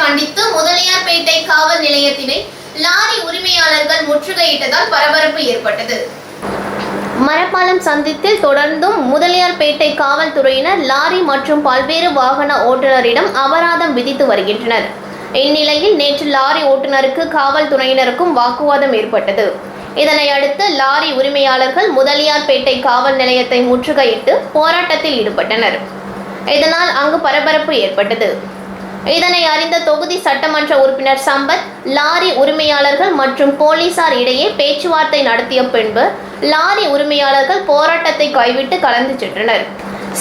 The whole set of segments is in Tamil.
கண்டித்து முதலியார்பேட்டை காவல் நிலையத்தினை லாரி உரிமையாளர்கள் முற்றுகையிட்டதால் பரபரப்பு ஏற்பட்டது. மரப்பாலம் சந்தித்தில் தொடர்ந்தும் முதலியார்பேட்டை காவல்துறையினர் லாரி மற்றும் பல்வேறு வாகன ஓட்டுநரிடம் அபராதம் விதித்து வருகின்றனர். இந்நிலையில் நேற்று லாரி ஓட்டுநருக்கு காவல்துறையினருக்கும் வாக்குவாதம் ஏற்பட்டது. இதனை அடுத்து லாரி உரிமையாளர்கள் முதலியார்பேட்டை காவல் நிலையத்தை முற்றுகையிட்டு போராட்டத்தில் ஈடுபட்டனர். இதனால் அங்கு பரபரப்பு ஏற்பட்டது. இதனை அறிந்த தொகுதி சட்டமன்ற உறுப்பினர் சம்பத் லாரி உரிமையாளர்கள் மற்றும் போலீசார் இடையே பேச்சுவார்த்தை நடத்திய பின்பு லாரி உரிமையாளர்கள் போராட்டத்தை கைவிட்டு கலந்து சென்றனர்.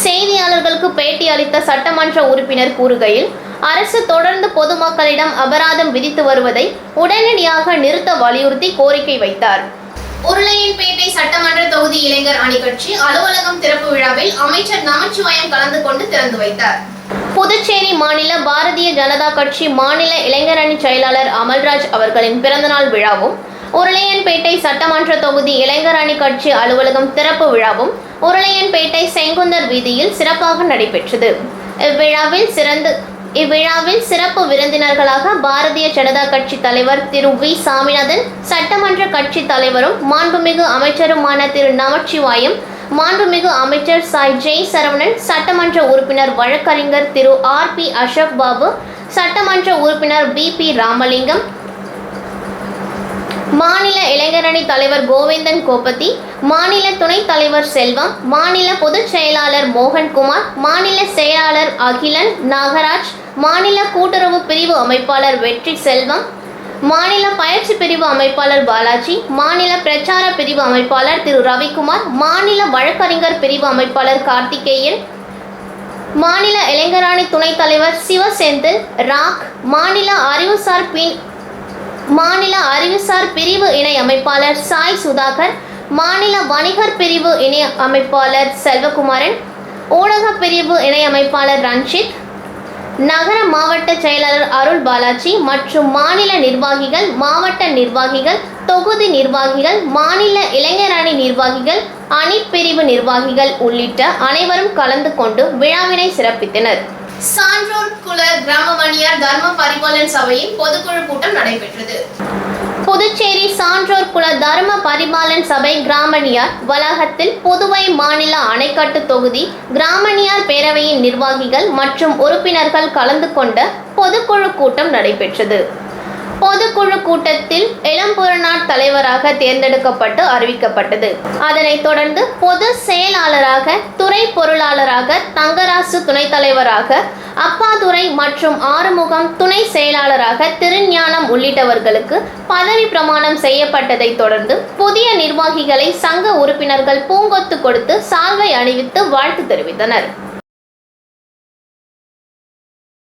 செய்தியாளர்களுக்கு பேட்டி அளித்த சட்டமன்ற உறுப்பினர் கூறுகையில், அரசு தொடர்ந்து பொதுமக்களிடம் அபராதம் விதித்து வருவதை உடனடியாக நிறுத்த வலியுறுத்தி கோரிக்கை வைத்தார். உருளையன்பேட்டை சட்டமன்ற தொகுதி இளைஞர் அணி கட்சி அலுவலகம் திறப்பு விழாவில் அமைச்சர் நமச்சிவாயம் கலந்து கொண்டு திறந்து வைத்தார். புதுச்சேரி மாநில பாரதிய ஜனதா கட்சி மாநில இளைஞர் அணி செயலாளர் அமல்ராஜ் அவர்களின் பிறந்தநாள் விழாவும் உருளையன்பேட்டை சட்டமன்ற தொகுதி இளைஞர் அணி கட்சி அலுவலகம் திறப்பு விழாவும் உருளையன்பேட்டை செங்குந்தர் வீதியில் சிறப்பாக நடைபெற்றது. இவ்விழாவில் சிறப்பு விருந்தினர்களாக பாரதிய ஜனதா கட்சி தலைவர் திரு வி சாமிநாதன், சட்டமன்ற கட்சி தலைவரும் மாண்புமிகு அமைச்சருமான திரு நமச்சிவாயம், மாண்புமிகு அமைச்சர் சாய் ஜெய் சரவணன், சட்டமன்ற உறுப்பினர் வழக்கறிஞர் திரு ஆர்.பி. அசோக் பாபு, சட்டமன்ற உறுப்பினர் பி.பி. ராமலிங்கம், மாநில இளைஞரணி தலைவர் கோவிந்தன் கோப்பத்தி, மாநில துணைத் தலைவர் செல்வம், மாநில பொதுச் செயலாளர் மோகன்குமார், மாநில செயலாளர் அகிலன் நாகராஜ், மாநில கூட்டுறவு பிரிவு அமைப்பாளர் வெற்றி செல்வம், மாநில பயிற்சி பிரிவு அமைப்பாளர் பாலாஜி, மாநில பிரச்சார பிரிவு அமைப்பாளர் திரு ரவிக்குமார், மாநில வழக்கறிஞர் பிரிவு அமைப்பாளர் கார்த்திகேயன், மாநில இளைஞரணி துணைத் தலைவர் சிவசெந்தில் ராக், மாநில அறிவுசார் பிரிவு இணை அமைப்பாளர் சாய் சுதாகர், மாநில வணிகர் பிரிவு இணை அமைப்பாளர் செல்வகுமாரன், ஊடக பிரிவு இணை அமைப்பாளர் ரஞ்சித், நகர மாவட்ட செயலாளர் அருள் பாலாஜி மற்றும் மாநில நிர்வாகிகள், மாவட்ட நிர்வாகிகள், தொகுதி நிர்வாகிகள், மாநில இளைஞர் அணி நிர்வாகிகள், அணிப்பிரிவு நிர்வாகிகள் உள்ளிட்ட அனைவரும் கலந்து கொண்டு விழாவினை சிறப்பித்தனர். சான்றோர் குல கிராமவணியார் தர்ம பரிபாலன் சபையின் பொதுக்குழு கூட்டம் நடைபெற்றது. புதுச்சேரி சான்றோர் குல தர்ம பரிபாலன் சபை கிராமணியார் வளாகத்தில் புதுவை மாநில அணைக்கட்டு தொகுதி கிராமணியார் பேரவையின் நிர்வாகிகள் மற்றும் உறுப்பினர்கள் கலந்து கொண்ட பொதுக்குழு கூட்டம் நடைபெற்றது. பொதுக்குழு கூட்டத்தில் இளம்பொருநாட் தலைவராக தேர்ந்தெடுக்கப்பட்டு அறிவிக்கப்பட்டது. அதனைத் தொடர்ந்து பொது செயலாளராக, துறை பொருளாளராக தங்கராசு, துணைத் தலைவராக அப்பாதுரை மற்றும் ஆறுமுகம், துணை செயலாளராக திருஞானம் உள்ளிட்டவர்களுக்கு பதவி பிரமாணம் செய்யப்பட்டதை தொடர்ந்து புதிய நிர்வாகிகளை சங்க உறுப்பினர்கள் பூங்கொத்து கொடுத்து சால்வை அணிவித்து வாழ்த்து தெரிவித்தனர்.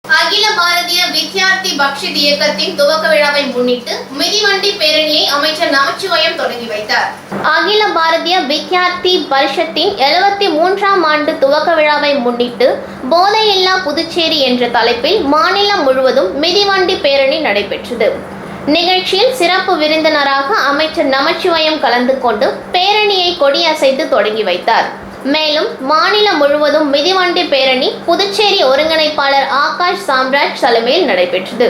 அகில பாரதிய வித்யார்த்தி பக்ஷித் இயக்கத்தின் துவக்க விழாவை முன்னிட்டு மிதிவண்டி பேரணியை அமைச்சர் நமச்சிவாயம் தொடங்கி வைத்தார். அகில பாரதிய வித்யார்த்தி பரிஷத்தின் 73ஆம் ஆண்டு துவக்க விழாவை முன்னிட்டு போதையில்லா புதுச்சேரி என்ற தலைப்பில் மாநிலம் முழுவதும் மிதிவண்டி பேரணி நடைபெற்றது. நிகழ்ச்சியில் சிறப்பு விருந்தினராக அமைச்சர் நமச்சிவாயம் கலந்து கொண்டு பேரணியை கொடியசைத்து தொடங்கி வைத்தார். மேலும் மாநிலம் முழுவதும் மிதிவண்டி பேரணி புதுச்சேரி ஒருங்கிணைப்பாளர் ஆகாஷ் சாம்ராஜ் தலைமையில் நடைபெற்றது.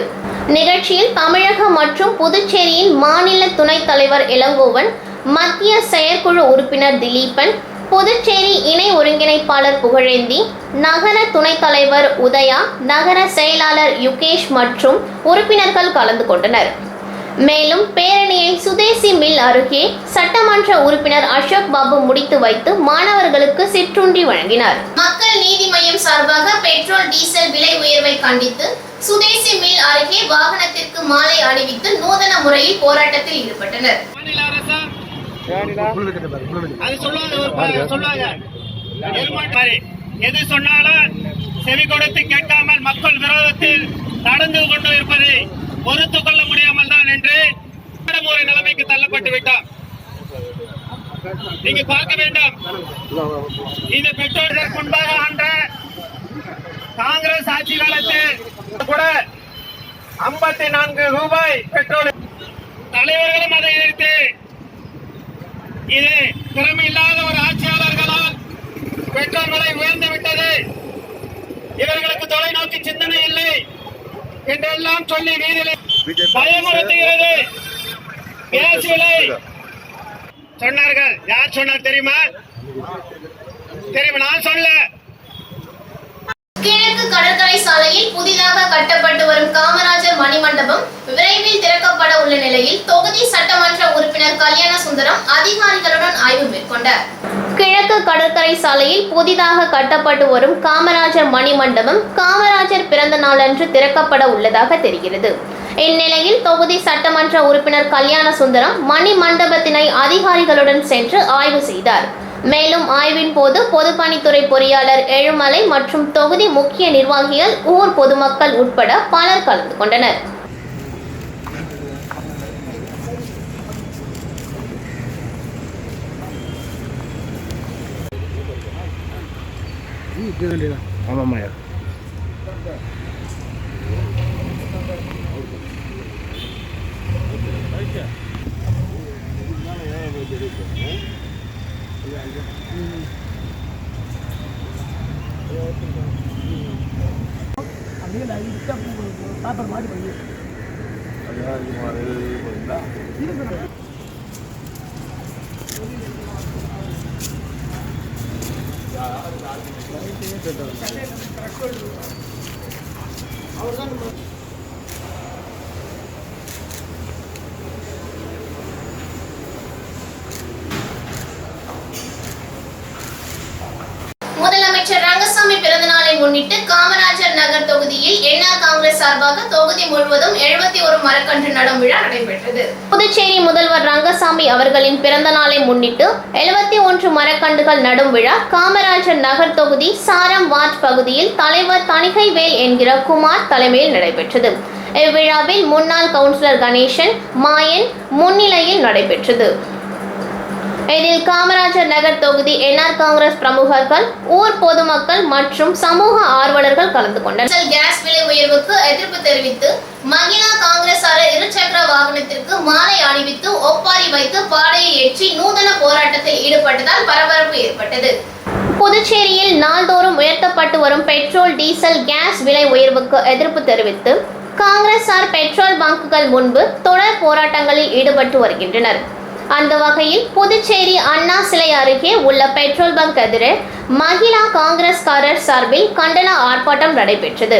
நிகழ்ச்சியில் தமிழக மற்றும் புதுச்சேரியின் மாநில துணைத் தலைவர் இளங்கோவன், மத்திய செயற்குழு உறுப்பினர் திலீபன், புதுச்சேரி இணை ஒருங்கிணைப்பாளர் புகழேந்தி, நகர துணைத் தலைவர் உதயா, நகர செயலாளர் யுகேஷ் மற்றும் உறுப்பினர்கள் கலந்து கொண்டனர். மேலும் பேரணியை சுதேசி மில் அருகே சட்டமன்ற உறுப்பினர் அசோக் பாபு முடித்து வைத்து மாணவர்களுக்கு சிற்றுண்டி வழங்கினார். மக்கள் நீதி மய்யம் சார்பாக பெட்ரோல் டீசல் விலை உயர்வை கண்டித்து சுதேசி மில் அருகே வாகனத்திற்கு மாலை அணிவித்து நூதன முறையில் போராட்டத்தில் ஈடுபட்டனர். எது சொன்னாலும் செவி கொடுத்து கேட்காமல் மக்கள் விரோதத்தில் நடந்து கொண்டு இருப்பதை பொறுத்துக் கொள்ள முடியாமல் தான் என்று ஒரு நிலைமைக்கு தள்ளப்பட்டு விட்டார். நீங்க பார்க்க வேண்டும், இந்த பெட்ரோல் முன்பாக ஆண்ட காங்கிரஸ் ஆட்சி காலத்தில் கூட 54 ரூபாய் பெட்ரோல். தலைவர்களும் அதை எதிர்த்து இது திறமை இல்லாத ஒரு ஆட்சியாளர்களால் பெட்ரோல் விலை உயர்ந்து விட்டது, இவர்களுக்கு தொலைநோக்கி சிந்தனை இல்லை, என்றெல்லாம் சொல்லி வீதியில் பயமுறுத்துகிறது. கேஸ் விலை சொன்னார்கள். யார் சொன்னார் தெரியுமா? நான் சொல்ல. கிழக்கு கடற்கரை சாலையில் புதிதாக கட்டப்பட்டு வரும் காமராஜர் மணிமண்டபம் விரைவில் திறக்கப்பட உள்ள நிலையில் தொகுதி சட்டமன்ற உறுப்பினர் கல்யாண சுந்தரம் அதிகாரிகளுடன் ஆய்வு மேற்கொண்டார். கிழக்கு கடற்கரை சாலையில் புதிதாக கட்டப்பட்டு வரும் காமராஜர் மணிமண்டபம் காமராஜர் பிறந்த நாளன்று திறக்கப்பட உள்ளதாக தெரிகிறது. இந்நிலையில் தொகுதி சட்டமன்ற உறுப்பினர் கல்யாண சுந்தரம் மணிமண்டபத்தினை அதிகாரிகளுடன் சென்று ஆய்வு செய்தார். மேலும் ஆய்வின் போது பொதுப்பணித்துறை பொறியாளர் எழுமலை மற்றும் தொகுதி முக்கிய நிர்வாகிகள், ஊர் பொதுமக்கள் உட்பட பலர் கலந்து கொண்டனர். பேப்பர் மாடி பண்ணி முதலமைச்சர் ரங்கசாமி பிறந்தநாளை முன்னிட்டு காமராஜர் நகர் தொகுதியில் என்ஆர் காங்கிரஸ் சார்பாக தொகுதி முழுவதும் 71 மரக்கன்று நடும் விழா நடைபெற்றது. புதுச்சேரி முதல்வர் ரங்கசாமி அவர்களின் பிறந்த நாளை முன்னிட்டு 71 மரக்கன்றுகள் நடும் விழா காமராஜர் நகர் தொகுதி சாரம் வார்டு பகுதியில் தலைவர் தணிகைவேல் என்கிற குமார் தலைமையில் நடைபெற்றது. இவ்விழாவில் முன்னாள் கவுன்சிலர் கணேசன் மாயன் முன்னிலையில் நடைபெற்றது. இதில் காமராஜர் நகர் தொகுதி என்ஆர் காங்கிரஸ் பிரமுகர்கள், ஊர் பொதுமக்கள் மற்றும் சமூக ஆர்வலர்கள் கலந்து கொண்டனர். கேஸ் விலை உயர்வுக்கு எதிர்ப்பு தெரிவித்து மகிழா காங்கிரசாரர் இருசக்கர வாகனத்திற்கு மாலை அணிவித்து ஒப்பாரி வைத்து பாடையை ஏற்றி நூதன போராட்டத்தில் ஈடுபட்டதால் பரபரப்பு ஏற்பட்டது. புதுச்சேரியில் நாள்தோறும் உயர்த்தப்பட்டு வரும் பெட்ரோல், டீசல், கேஸ் விலை உயர்வுக்கு எதிர்ப்பு தெரிவித்து காங்கிரசார் பெட்ரோல் பங்குகள் முன்பு தொடர் போராட்டங்களில் ஈடுபட்டு வருகின்றனர். அந்த வகையில் புதுச்சேரி அண்ணா சிலை அருகே உள்ள பெட்ரோல் பங்க் எதிரே மகிழா காங்கிரஸ்காரர் சார்பில் கண்டன ஆர்ப்பாட்டம் நடைபெற்றது.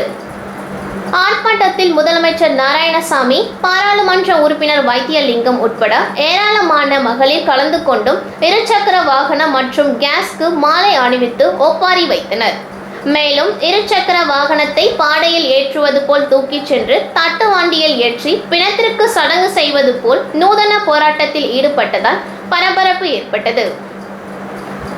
ஆர்ப்பாட்டத்தில் முதலமைச்சர் நாராயணசாமி, பாராளுமன்ற உறுப்பினர் வைத்தியலிங்கம் உட்பட ஏராளமான மகளிர் கலந்து கொண்டும் இருசக்கர வாகனம் மற்றும் கேஸ்க்கு மாலை அணிவித்து ஒப்பாரி வைத்தனர். மேலும் இருசக்கர வாகனத்தை பாடையில் ஏற்றுவது போல் தூக்கிச் சென்று தட்டு வண்டியில் ஏற்றி பிணத்திற்கு சடங்கு செய்வது போல் நூதன போராட்டத்தில் ஈடுபட்டதால் பரபரப்பு ஏற்பட்டது.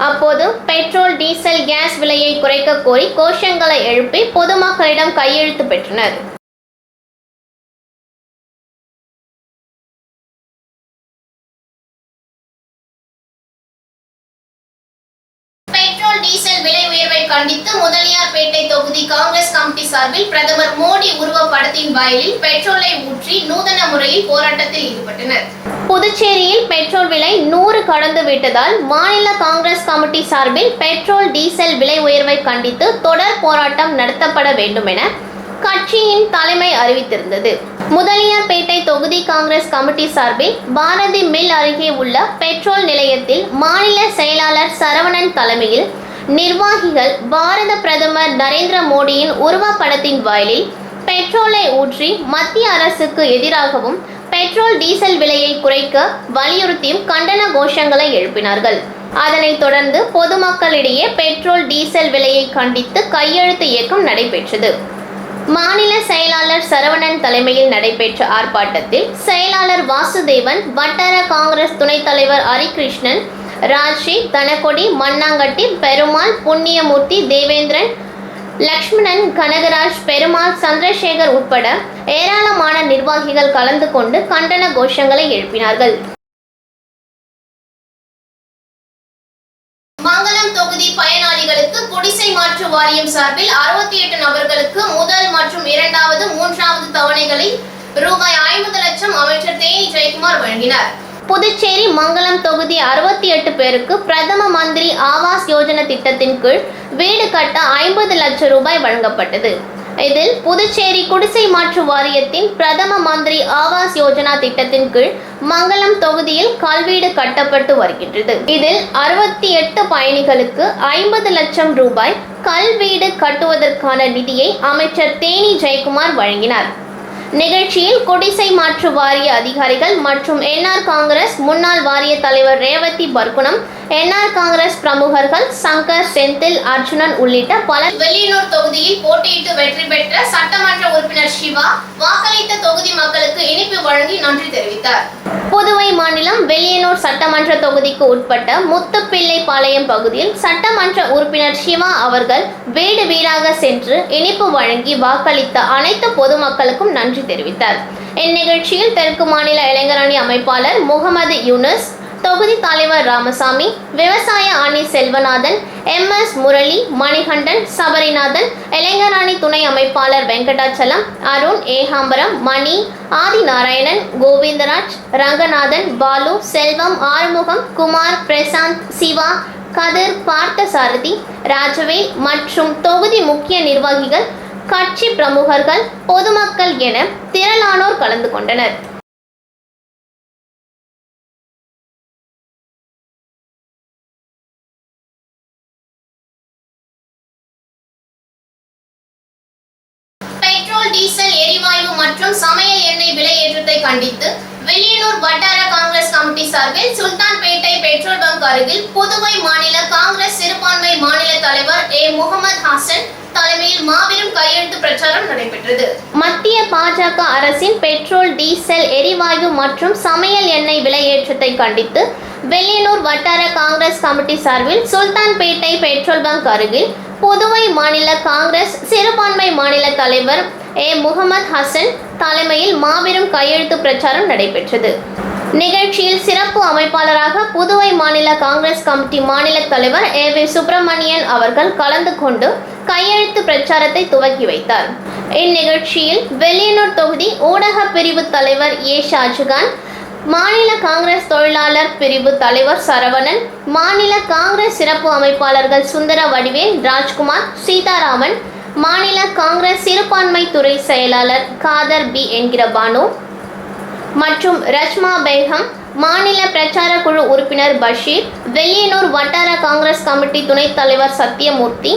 அப்போது பெட்ரோல், டீசல், கேஸ் விலையை குறைக்க கோரி கோஷங்களை எழுப்பி பொதுமக்களிடம் கையெழுத்து பெற்றனர். பெட்ரோல், டீசல் விலை உயர்வை கண்டித்து முதலியார்பேட்டை தொகுதி காங்கிரஸ் கமிட்டி சார்பில் பிரதமர் மோடி உருவப்படத்தின் வாயிலில் பெட்ரோலை ஊற்றி நூதன முறையில் போராட்டத்தில் ஈடுபட்டனர். புதுச்சேரியில் பெட்ரோல் விலை 100 கடந்து விட்டதால் மாநில காங்கிரஸ் கமிட்டி சார்பில் பெட்ரோல், டீசல் விலை உயர்வை கண்டித்து தொடர் போராட்டம் நடத்தப்பட வேண்டும் என கட்சியின் தலைமை அறிவித்திருந்தது. முதலியார்பேட்டை தொகுதி காங்கிரஸ் கமிட்டி சார்பில் பாரதி மில் அருகே உள்ள பெட்ரோல் நிலையத்தில் மாநில செயலாளர் சரவணன் தலைமையில் நிர்வாகிகள் பாரத பிரதமர் நரேந்திர மோடியின் உருவப்படத்தின் வாயிலில் பெட்ரோலை ஊற்றி மத்திய அரசுக்கு எதிராகவும் பெட்ரோல், டீசல் விலையை குறைக்க வலியுறுத்தியும் கண்டன கோஷங்களை எழுப்பினார்கள். அதனைத் தொடர்ந்து பொதுமக்களிடையே பெட்ரோல், டீசல் விலையை கண்டித்து கையெழுத்து இயக்கம் நடைபெற்றது. மாநில செயலாளர் சரவணன் தலைமையில் நடைபெற்ற ஆர்ப்பாட்டத்தில் செயலாளர் வாசுதேவன், வட்டார காங்கிரஸ் துணைத் தலைவர் ஹரிகிருஷ்ணன், ராஜி, தனக்கொடி, மண்ணாங்கட்டி, பெருமாள், புண்ணியமூர்த்தி, தேவேந்திரன், லக்ஷ்மணன், கனகராஜ், பெருமாள், சந்திரசேகர் உட்பட ஏராளமான நிர்வாகிகள் கலந்து கொண்டு கண்டன கோஷங்களை எழுப்பினார்கள். மங்கலம் தொகுதி பயனாளிகளுக்கு குடிசை மாற்று வாரியம் சார்பில் 68 நபர்களுக்கு முதல் மற்றும் இரண்டாவது, மூன்றாவது தவணைகளை ரூபாய் 50 லட்சம் அமைச்சர் தேனி ஜெயக்குமார் வழங்கினார். புதுச்சேரி மங்கலம் தொகுதி 68 பேருக்கு பிரதம மந்திரி ஆவாஸ் யோஜனா திட்டத்தின் கீழ் வீடு கட்ட 50 லட்சம் ரூபாய் வழங்கப்பட்டது. இதில் புதுச்சேரி குடிசை மாற்று வாரியத்தின் பிரதம மந்திரி ஆவாஸ் யோஜனா திட்டத்தின் கீழ் மங்கலம் தொகுதியில் கல்வீடு கட்டப்பட்டு வருகின்றது. இதில் 68 பயணிகளுக்கு 50 லட்சம் ரூபாய் கல்வீடு கட்டுவதற்கான நிதியை அமைச்சர் தேனி ஜெயக்குமார் வழங்கினார். நிகழ்ச்சியில் குடிசை மாற்று வாரிய அதிகாரிகள் மற்றும் என்ஆர் காங்கிரஸ் முன்னாள் வாரிய தலைவர் ரேவதி பர்குணம், என்ஆர் காங்கிரஸ் பிரமுகர்கள் சங்கர், செந்தில், அர்ஜுனன் உள்ளிட்ட பலர். வெளியனூர் தொகுதியில் போட்டியிட்டு வெற்றி பெற்ற சட்டமன்ற உறுப்பினர் சிவா வாக்களித்த தொகுதி மக்களுக்கு இனிப்பு வழங்கி நன்றி தெரிவித்தார். புதுவை மாநிலம் வெளியனூர் சட்டமன்ற தொகுதிக்கு உட்பட்ட முத்துப்பிள்ளைபாளையம் பகுதியில் சட்டமன்ற உறுப்பினர் சிவா அவர்கள் வீடு வீடாக சென்று இனிப்பு வழங்கி வாக்களித்த அனைத்து பொதுமக்களுக்கும் நன்றி தெரிவித்தார். இந்நிகழ்ச்சியில் தெற்கு மாநில இளைஞரணி அமைப்பாளர் முகமது யூனுஸ், தொகுதி தலைவர் ராமசாமி, விவசாய அணி செல்வநாதன், MS முரளி, மணிகண்டன், சபரிநாதன், இளைஞரணி துணை அமைப்பாளர் வெங்கடாச்சலம், அருண், ஏகாம்பரம், மணி, ஆதிநாராயணன், கோவிந்தராஜ், ரங்கநாதன், பாலு, செல்வம், ஆறுமுகம், குமார், பிரசாந்த், சிவா, கதிர், பார்த்தசாரதி, ராஜவேல் மற்றும் தொகுதி முக்கிய நிர்வாகிகள், கட்சி பிரமுகர்கள், பொதுமக்கள் என திரளானோர் கலந்து கொண்டனர். பெட்ரோல், டீசல், எரிவாயு மற்றும் சமையல் எண்ணெய் விலை ஏற்றத்தை கண்டித்து வெளியனூர் வட்டார காங்கிரஸ் கமிட்டி சார்பில் சுல்தான்பேட்டை பெட்ரோல் பங்க் அருகில் புதுவை மாநில காங்கிரஸ் சிறுபான்மை மாநில தலைவர் முகமது ஹசன் தலைமையில் மாபெரும் கையெழுத்து பிரச்சாரம் நடைபெற்றது. மத்திய பாஜக அரசின் பெட்ரோல், டீசல், எரிவாயு மற்றும் சமையல் எண்ணெய் விலை ஏற்றத்தை கண்டித்து வெளியனூர் வட்டார காங்கிரஸ் கமிட்டி சார்பில் சுல்தான்பேட்டை பெட்ரோல் பங்க் அருகில் புதுவை மாநில காங்கிரஸ் சிறுபான்மை மாநில தலைவர் முகமது ஹசன் தலைமையில் மாபெரும் கையெழுத்து பிரச்சாரம் நடைபெற்றது. நிகழ்ச்சியில் சிறப்பு அமைப்பாளராக புதுவை மாநில காங்கிரஸ் கமிட்டி மாநில தலைவர் வி சுப்பிரமணியன் அவர்கள் கலந்து கொண்டு கையெழுத்து பிரச்சாரத்தை துவக்கி வைத்தார். இந்நிகழ்ச்சியில் வெளியனூர் தொகுதி ஊடக பிரிவு தலைவர் ஷாஜகான், மாநில காங்கிரஸ் தொழிலாளர் பிரிவு தலைவர் சரவணன், மாநில காங்கிரஸ் சிறப்பு அமைப்பாளர்கள் சுந்தர வடிவேல், ராஜ்குமார், சீதாராமன், மாநில காங்கிரஸ் சிறுபான்மை துறை செயலாளர் காதர் பி என்கிற பானு மற்றும் ரஜ்மா பேகம், மாநில பிரச்சார குழு உறுப்பினர் பஷீர், வெளியனூர் வட்டார காங்கிரஸ் கமிட்டி துணைத் தலைவர் சத்தியமூர்த்தி,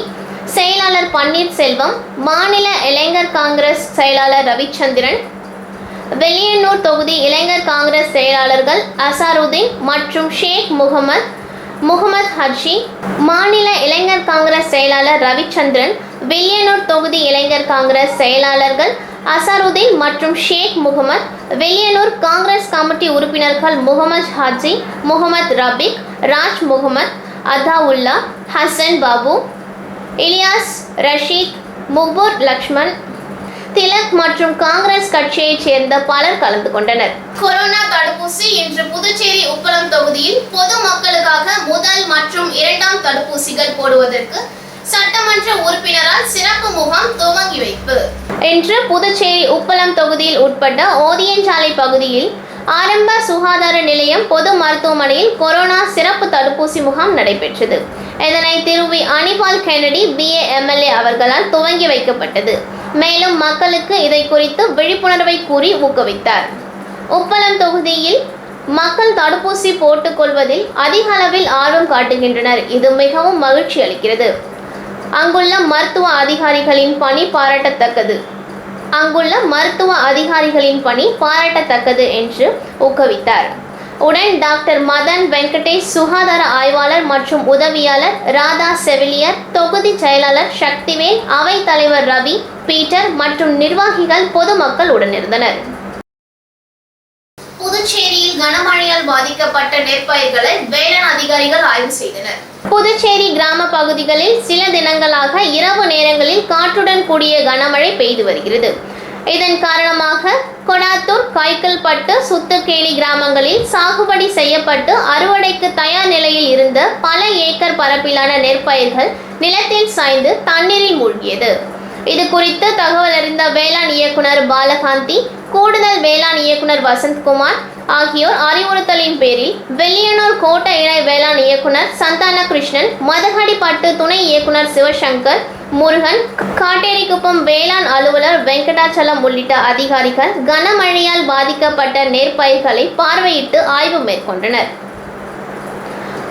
செயலாளர் பன்னீர்செல்வம், மாநில இளைஞர் காங்கிரஸ் செயலாளர் ரவிச்சந்திரன், வெளியனூர் தொகுதி இளைஞர் காங்கிரஸ் செயலாளர்கள் அசாருதீன் மற்றும் ஷேக் முகமது ஹஜி, மாநில இளைஞர் காங்கிரஸ் செயலாளர் ரவிச்சந்திரன், வெளியனூர் தொகுதி இளைஞர் காங்கிரஸ் செயலாளர்கள் அசாருதீன் மற்றும் ஷேக் முகமது, வெளியனூர் காங்கிரஸ் கமிட்டி உறுப்பினர்கள் முகமது ஹாஜி, முகமது ரபிக், ராஜ் முகமது, அதாவுல்லா, ஹசன் பாபு, இலியாஸ், ரஷீத், முக்பூர் லக்ஷ்மண், திலக் மற்றும் காங்கிரஸ் கட்சியைச் சேர்ந்த பலர் கலந்து கொண்டனர். கொரோனா தடுப்பூசி இன்று புதுச்சேரி உப்பளம் தொகுதியில் பொதுமக்களுக்காக முதல் மற்றும் இரண்டாம் தடுப்பூசிகள் போடுவதற்கு சட்டமன்ற உறுப்பினரால் சிறப்பு முகாம் துவங்கி வைப்பு. இன்று புதுச்சேரி உப்பளம் தொகுதியில் உட்பட்ட ஓதியஞ்சாலை பகுதியில் ஆரம்ப சுகாதார நிலையம் பொது மருத்துவமனையில் கொரோனா சிறப்பு தடுப்பூசி முகாம் நடைபெற்றது. இதனை திருவி அனிபால் கென்னடி BA MLA அவர்களால் துவங்கி வைக்கப்பட்டது. மேலும் மக்களுக்கு இதை குறித்து விழிப்புணர்வை கூறி ஊக்குவித்தார். உப்பளம் தொகுதியில் மக்கள் தடுப்பூசி போட்டுக் கொள்வதில் அதிக அளவில் ஆர்வம் காட்டுகின்றனர். இது மிகவும் மகிழ்ச்சி அளிக்கிறது. அங்குள்ள மருத்துவ அதிகாரிகளின் பணி பாராட்டத்தக்கது என்று ஊக்குவித்தார். உடன் டாக்டர் மதன் வெங்கடேஷ், சுகாதார ஆய்வாளர் மற்றும் உதவியாளர் ராதா செவிலியர், தொகுதி செயலாளர் சக்திவேல், அவை தலைவர் ரவி, பீட்டர் மற்றும் நிர்வாகிகள், பொதுமக்கள் உடனிருந்தனர். புதுச்சேரியில் கனமழையால் பாதிக்கப்பட்ட நெற்பயிர்களை வேளாண் அதிகாரிகள் ஆய்வு செய்தனர். புதுச்சேரி கிராம பகுதிகளில் சில தினங்களாக இரவு நேரங்களில் காற்றுடன் கூடிய கனமழை பெய்து வருகிறது. இதன் காரணமாக கொடாத்தூர், கைக்கல்பட்டு, சுத்துக்கேணி கிராமங்களில் சாகுபடி செய்யப்பட்டு அறுவடைக்கு தயார் நிலையில் இருந்த பல ஏக்கர் பரப்பிலான நெற்பயிர்கள் நிலத்தில் சாய்ந்து தண்ணீரில் மூழ்கியது. இது குறித்து தகவல் அறிந்த வேளாண் இயக்குனர் பாலகாந்தி, கூடுதல் வேளாண் இயக்குனர் வசந்த்குமார் ஆகியோர் அறிவுறுத்தலின் பேரில் வெள்ளியனூர் கோட்ட இணை வேளாண் இயக்குனர் சந்தான கிருஷ்ணன், மதகடிப்பட்டு துணை இயக்குனர் சிவசங்கர், முருகன், காட்டேரிக்குப்பம் வேளாண் அலுவலர் வெங்கடாச்சலம் உள்ளிட்ட அதிகாரிகள் கனமழையால் பாதிக்கப்பட்ட நெற்பயிர்களை பார்வையிட்டு ஆய்வு மேற்கொண்டனர்.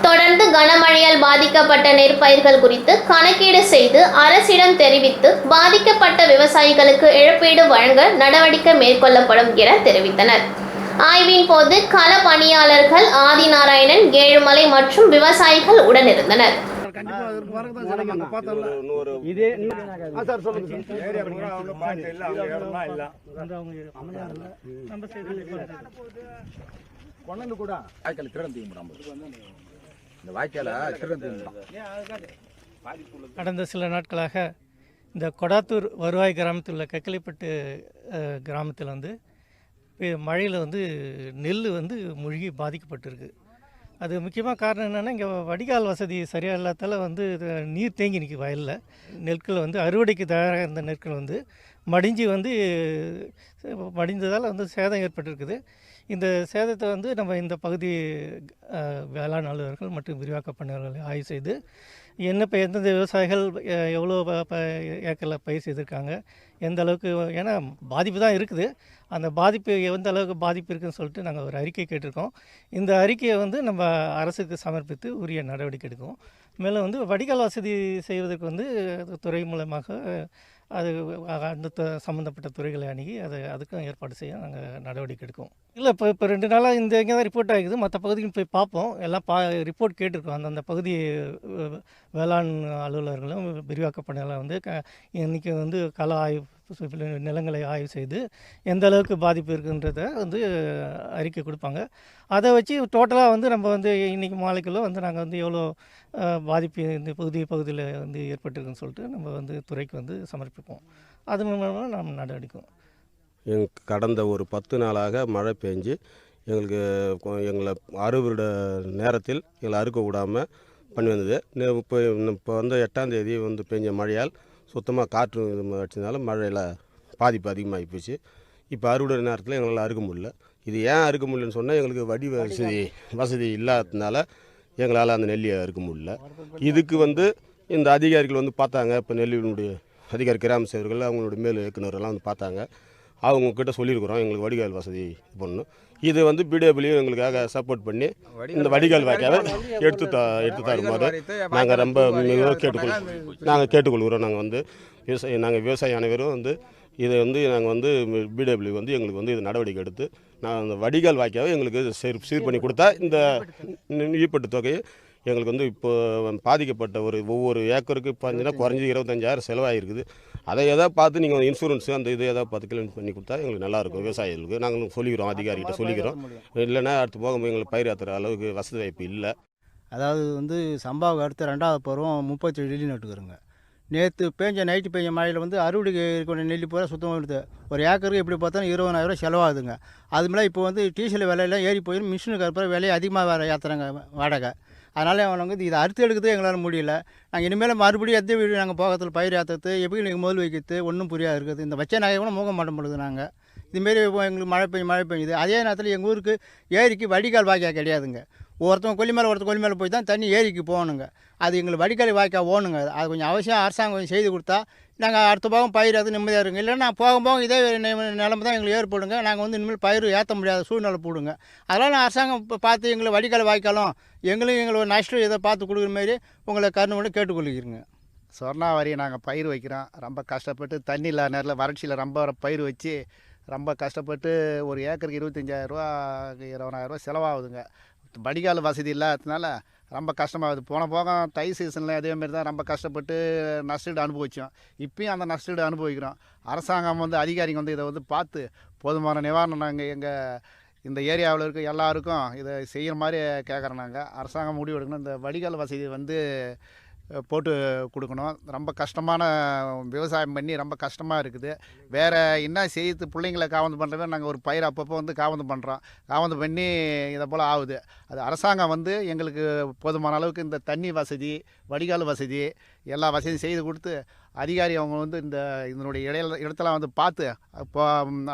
தொடர்ந்து கனமழையால் பாதிக்கப்பட்ட நெற்பயிர்கள் குறித்து கணக்கீடு செய்து அரசிடம் தெரிவித்து பாதிக்கப்பட்ட விவசாயிகளுக்கு இழப்பீடு வழங்க நடவடிக்கை மேற்கொள்ளப்படும் என தெரிவித்தனர். ஆய்வின் போது கள பணியாளர்கள் ஆதிநாராயணன், ஏழுமலை மற்றும் விவசாயிகள் உடனிருந்தனர். கடந்த சில நாட்களாக இந்த கொடாத்தூர் வருவாய் கிராமத்தில் உள்ள கக்கலைப்பட்டு கிராமத்தில் மழையில் நெல் மூழ்கி பாதிக்கப்பட்டிருக்கு. அது முக்கியமாக காரணம் என்னென்னா, இங்கே வடிகால் வசதி சரியாக இல்லாதால நீர் தேங்கி நிற்கி வயலில். நெற்கள் அறுவடைக்கு தயாராக இருந்த நெற்கள் மடிஞ்சு மடிந்ததால் சேதம் ஏற்பட்டிருக்குது. இந்த சேதத்தை நம்ம இந்த பகுதி வேளாண் அலுவலர்கள் மற்றும் விரிவாக்க பணியாளர்களை ஆய்வு செய்து எந்தெந்த விவசாயிகள் எவ்வளோ ஏக்கரில் பயிர் செய்திருக்காங்க, எந்த அளவுக்கு, ஏன்னா பாதிப்பு தான் இருக்குது, அந்த பாதிப்பு எந்த அளவுக்கு பாதிப்பு இருக்குதுன்னு சொல்லிட்டு நாங்கள் ஒரு அறிக்கை கேட்டிருக்கோம். இந்த அறிக்கையை நம்ம அரசுக்கு சமர்ப்பித்து உரிய நடவடிக்கை எடுக்கும். மேலும் வடிகால் வசதி செய்வதற்கு துறை மூலமாக அது அந்த சம்மந்தப்பட்ட துறைகளை அணுகி அதுக்கும் ஏற்பாடு செய்ய நாங்கள் நடவடிக்கை எடுக்கோம். இல்லை, இப்போ 2 நாளாக இங்கே தான் ரிப்போர்ட் ஆகிக்குது. மற்ற பகுதிக்கு போய் பார்ப்போம். எல்லாம் ரிப்போர்ட் கேட்டிருக்கோம். அந்தந்த பகுதி வேளாண் அலுவலர்களும் விரிவாக்க பணியாளர் இன்றைக்கி கள ஆய்வு நிலங்களை ஆய்வு செய்து எந்த அளவுக்கு பாதிப்பு இருக்குன்றதை அறிக்கை கொடுப்பாங்க. அதை வச்சு டோட்டலாக நம்ம இன்றைக்கி மாலைக்குள்ளே நாங்கள் எவ்வளோ பாதிப்பு இந்த பகுதியில் ஏற்பட்டிருக்குன்னு சொல்லிட்டு நம்ம துறைக்கு சமர்ப்பிப்போம். அது மூலமாக நம்ம நடவடிக்கை. கடந்த ஒரு 10 நாளாக மழை பெஞ்சு எங்களை அறுவடை நேரத்தில் எங்களை அறுக்க விடாமல் பண்ணி வந்தது. இப்போ 8ஆம் தேதி பெஞ்ச மழையால் சுத்தமாக காற்று அடிச்சதுனால மழையில் பாதிப்பு அதிகமாகி போச்சு. இப்போ அறுவடை நேரத்தில் எங்களால் அறுக்க முடியல. இது ஏன் அறுக்க முடியலன்னு சொன்னால், எங்களுக்கு வடி வசதி இல்லாததுனால எங்களால் அந்த நெல்லியை அறுக்க முடியல. இதுக்கு இந்த அதிகாரிகள் பார்த்தாங்க. இப்போ நெல்லியினுடைய அதிகாரி கிராம சேவர்கள் அவங்களுடைய மேல் இயக்குநர்கள்லாம் பார்த்தாங்க. அவங்கக்கிட்ட சொல்லியிருக்கிறோம் எங்களுக்கு வடிகால் வசதி பண்ணணும். இது பிடபிள்யூ எங்களுக்காக சப்போர்ட் பண்ணி இந்த வடிகால் வாய்க்காவை எடுத்து தரும்போது நாங்கள் ரொம்ப கேட்டுக்கொள்கிறோம். நாங்கள் விவசாய அனைவரும் இதை நாங்கள் பிடபிள்யூ எங்களுக்கு இது நடவடிக்கை எடுத்து அந்த வடிகால் வாய்க்காவை எங்களுக்கு சீர் பண்ணி கொடுத்தா இந்த ஈப்பட்டு தொகையை எங்களுக்கு இப்போ பாதிக்கப்பட்ட ஒவ்வொரு ஏக்கருக்கு குறைஞ்சி 25,000 செலவாகிருக்குது. அதை எதாவது பார்த்து நீங்கள் இன்சூரன்ஸு அந்த இது எதாவது பார்த்து கிளைம் பண்ணி கொடுத்தா எங்களுக்கு நல்லாயிருக்கும். விவசாயிகளுக்கு நாங்கள் சொல்லிக்கிறோம், அதிகாரிகிட்ட சொல்லிக்கிறோம். இல்லைன்னா அடுத்து போக எங்களுக்கு பயிர் ஏற்றுற அளவுக்கு வசதி வாய்ப்பு இல்லை. அதாவது சம்பாவுக்கு அடுத்த 2வது பருவம் 37 நெல்லி நட்டுக்கிறோங்க. நேற்று நைட்டு பெஞ்ச மழையில் அறுவடைக்கு இருக்கிற நெல்லி பூரா சுத்தமாக எடுத்து ஒரு ஏக்கருக்கு எப்படி பார்த்தாலும் 20,000 செலவாகுதுங்க. அது மேலே இப்போ டீசல் விலையெல்லாம் ஏறி போயிடும். மிஷினுக்கு அப்புறம் விலையை அதிகமாக வேறு ஏற்றுறாங்க வாடகை. அதனால் அவங்க இதை அறுத்து எடுக்கிறது எங்களால் முடியல. நாங்கள் இனிமேல் மறுபடியும் எந்த வீடு நாங்கள் போகத்தில் பயிர் ஏற்றுறது எப்படி நீங்கள் முதல் வைக்கிறது ஒன்றும் புரியாது இருக்குது. இந்த வச்ச நகை கூட மூக மாட்ட முடியுது. நாங்கள் இதுமாரி எங்களுக்கு மழை பெஞ்சுது. அதே நேரத்தில் எங்கள் ஊருக்கு ஏரிக்கு வடிகால் வாய்க்கா கிடையாதுங்க. ஒருத்தவங்க கொல்லி மேலே போய் தான் தண்ணி ஏரிக்கு போகணுங்க. அது எங்களுக்கு வடிகால் வாய்க்கா ஓணுங்க. அது கொஞ்சம் அவசியம் அரசாங்கம் கொஞ்சம் செய்து கொடுத்தா நாங்கள் அடுத்த பாகம் பயிர் அது நிம்மதியாக இருக்குங்க. இல்லைன்னா போக இதே நிலைமை தான் எங்களுக்கு ஏற்படுங்க. நாங்கள் இனிமேல் பயிர் ஏற்ற முடியாத சூழ்நிலை போடுங்க. அதனால் அரசாங்கம் இப்போ பார்த்து எங்களை வடிகால் வாய்க்காலும் எங்களோட நஷ்டம் இதை பார்த்து கொடுக்குற மாரி உங்களை கருணை கேட்டுக்கொள்கிறீங்க. சொர்ணாவரி நாங்கள் பயிர் வைக்கிறோம். ரொம்ப கஷ்டப்பட்டு தண்ணி இல்லாத நேரத்தில் வறட்சியில் ரொம்ப பயிர் வச்சு ரொம்ப கஷ்டப்பட்டு ஒரு ஏக்கருக்கு 25,000 20,000 செலவாகுதுங்க. வடிகால் வசதி இல்லாததுனால ரொம்ப கஷ்டமாகுது. போக தை சீசனில் அதேமாரி தான் ரொம்ப கஷ்டப்பட்டு நஷ்டீடு அனுபவித்தோம். இப்பயும் அந்த நஷ்டீடு அனுபவிக்கிறோம். அரசாங்கம் அதிகாரிங்க இதை பார்த்து போதுமான நிவாரணம் நாங்கள் இந்த ஏரியாவில் இருக்க எல்லாருக்கும் இதை செய்கிற மாதிரி கேட்குறோம். நாங்கள் அரசாங்கம் முடிவு எடுக்கணும். இந்த வடிகால் வசதி போட்டு கொடுக்கணும். ரொம்ப கஷ்டமான விவசாயம் பண்ணி ரொம்ப கஷ்டமாக இருக்குது. வேறு என்ன செய்து பிள்ளைங்களை காவந்து பண்ணுறவே நாங்கள் ஒரு பயிர் அப்பப்போ காவந்து பண்ணுறோம். காவந்து பண்ணி இதை போல் ஆகுது. அது அரசாங்கம் எங்களுக்கு போதுமான அளவுக்கு இந்த தண்ணி வசதி வடிகால் வசதி எல்லா வசதியும் செய்து கொடுத்து அதிகாரி அவங்க இதனுடைய இடத்தெல்லாம் பார்த்து இப்போ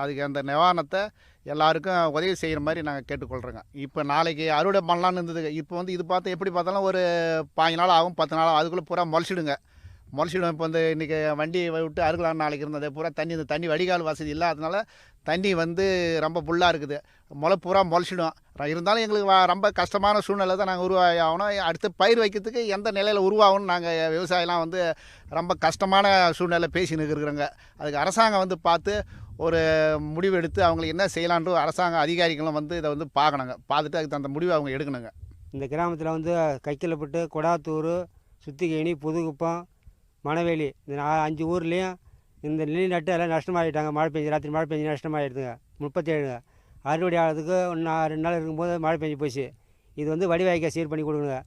அதுக்கு அந்த நிவாரணத்தை எல்லாருக்கும் உதவி செய்கிற மாதிரி நாங்கள் கேட்டுக்கொள்கிறோங்க. இப்போ நாளைக்கு அறுவடை பண்ணலான்னு இருந்தது. இப்போ இது பார்த்து எப்படி பார்த்தாலும் ஒரு 15 நாள் ஆகும், 10 நாள் ஆகும். அதுக்குள்ளே பூரா முளைச்சிடுங்க. முளைச்சிடும். இப்போ வந்து இன்றைக்கி வண்டி விட்டு அறுக்கலாம் நாளைக்கு இருந்தது பூரா தண்ணி, இந்த தண்ணி வடிகால் வசதி இல்லாததுனால தண்ணி வந்து ரொம்ப புல்லாக இருக்குது. பூரா முளைச்சிடும். இருந்தாலும் எங்களுக்கு ரொம்ப கஷ்டமான சூழ்நிலை தான் நாங்கள் உருவாகி ஆகணும். அடுத்து பயிர் வைக்கிறதுக்கு எந்த நிலையில் உருவாகணும்னு நாங்கள் விவசாயம்லாம் வந்து ரொம்ப கஷ்டமான சூழ்நிலை பேசின்னு இருக்கிறோங்க. அதுக்கு அரசாங்கம் வந்து பார்த்து ஒரு முடிவு எடுத்து அவங்களுக்கு என்ன செய்யலான்ற அரசாங்க அதிகாரிகளும் வந்து இதை வந்து பார்க்கணுங்க. பார்த்துட்டு அதுக்கு அந்த முடிவை அவங்க எடுக்கணுங்க. இந்த கிராமத்தில் வந்து கைக்கிலப்பட்டு, கொடாத்தூர், சுத்திகேணி, புதுக்குப்பம், மணவேலி இந்த 5 ஊர்லேயும் இந்த நெல் நட்டு எல்லாம் நஷ்டமாகிட்டாங்க. மழை பெஞ்சு ராத்திரி மழை பெஞ்சு நஷ்டமாகிடுதுங்க. 37 அறுவடை ஆகிறதுக்கு 2 நாள் இருக்கும்போது மழை பெஞ்சு போச்சு. இது வந்து வடிவாய்க்க சீர் பண்ணி கொடுங்க.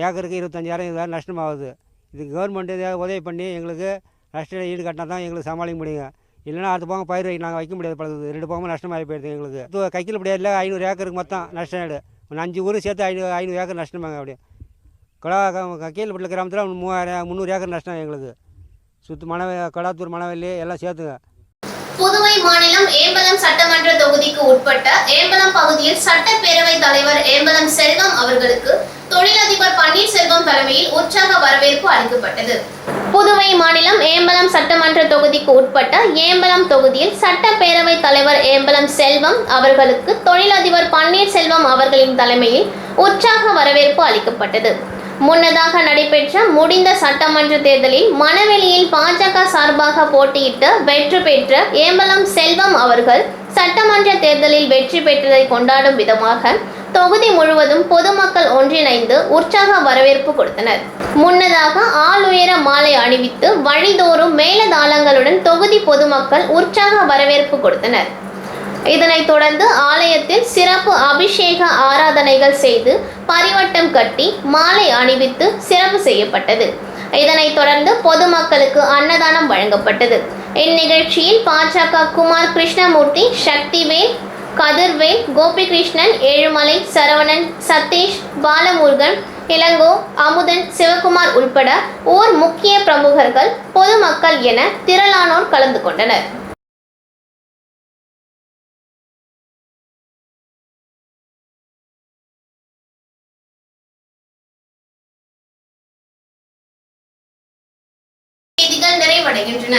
ஏக்கருக்கு 25,000 நஷ்டமாகுது. இதுக்கு கவர்மெண்ட் ஏதாவது உதவி பண்ணி எங்களுக்கு நஷ்ட ஈடு கட்டினா தான் எங்களுக்கு சமாளிக்க முடியுங்க. இல்லைன்னா அடுத்த போக பயிர் நாங்கள் வைக்க முடியாது. பழகுது 2 போகமும் நஷ்டமாகி போயிடுது எங்களுக்கு. கைக்கிலப்படியில் 500 ஏக்கருக்கு மொத்தம் நஷ்டம் ஆகிடு. 5 ஊர் சேர்த்து 500 ஏக்கர் நஷ்டமாங்க. அப்படியே கீழப்பட்டில் கிராமத்தில் 300 ஏக்கர் நஷ்டம் எங்களுக்கு. கொடாத்தூர், மணவெல்லி எல்லாம் சேர்த்துங்க. புதுவை மாநிலம் ஏம்பலம் சட்டமன்ற தொகுதிக்கு உட்பட்ட ஏம்பலம் பகுதியில் சட்டப்பேரவை தலைவர் ஏம்பலம் செல்வம் அவர்களுக்கு தொழிலதிபர் பன்னீர்செல்வம் தலைமையில் உற்சாக வரவேற்பு அளிக்கப்பட்டது. புதுவை மாநிலம் ஏம்பலம் சட்டமன்ற தொகுதிக்கு உட்பட்ட ஏம்பலம் தொகுதியில் சட்டப்பேரவை தலைவர் ஏம்பலம் செல்வம் அவர்களுக்கு தொழிலதிபர் பன்னீர்செல்வம் அவர்களின் தலைமையில் உற்சாக வரவேற்பு அளிக்கப்பட்டது. முன்னதாக நடைபெற்ற முடிந்த சட்டமன்ற தேர்தலில் மணவெளியில் பாஜக சார்பாக போட்டியிட்டு வெற்றி பெற்ற ஏம்பலம் செல்வம் அவர்கள் சட்டமன்ற தேர்தலில் வெற்றி பெற்றதை கொண்டாடும் விதமாக தொகுதி முழுவதும் பொதுமக்கள் ஒன்றிணைந்து உற்சாக வரவேற்பு கொடுத்தனர். முன்னதாக ஆளுயர மாலை அணிவித்து வழிதோறும் மேலதாளங்களுடன் தொகுதி பொதுமக்கள் உற்சாக வரவேற்பு கொடுத்தனர். இதனைத் தொடர்ந்து ஆலயத்தில் சிறப்பு அபிஷேக ஆராதனைகள் செய்து பரிவட்டம் கட்டி மாலை அணிவித்து சிறப்பு செய்யப்பட்டது. இதனைத் தொடர்ந்து பொதுமக்களுக்கு அன்னதானம் வழங்கப்பட்டது. இந்நிகழ்ச்சியில் பாஜக குமார் கிருஷ்ணமூர்த்தி, சக்திவேல், கதிர்வேல், கோபிகிருஷ்ணன், ஏழுமலை, சரவணன், சதீஷ், பாலமுருகன், இளங்கோ, அமுதன், சிவகுமார் உள்பட ஊர் முக்கிய பிரமுகர்கள், பொதுமக்கள் என திரளானோர் கலந்து கொண்டனர். செய்திகள் நிறைவடைகின்றன.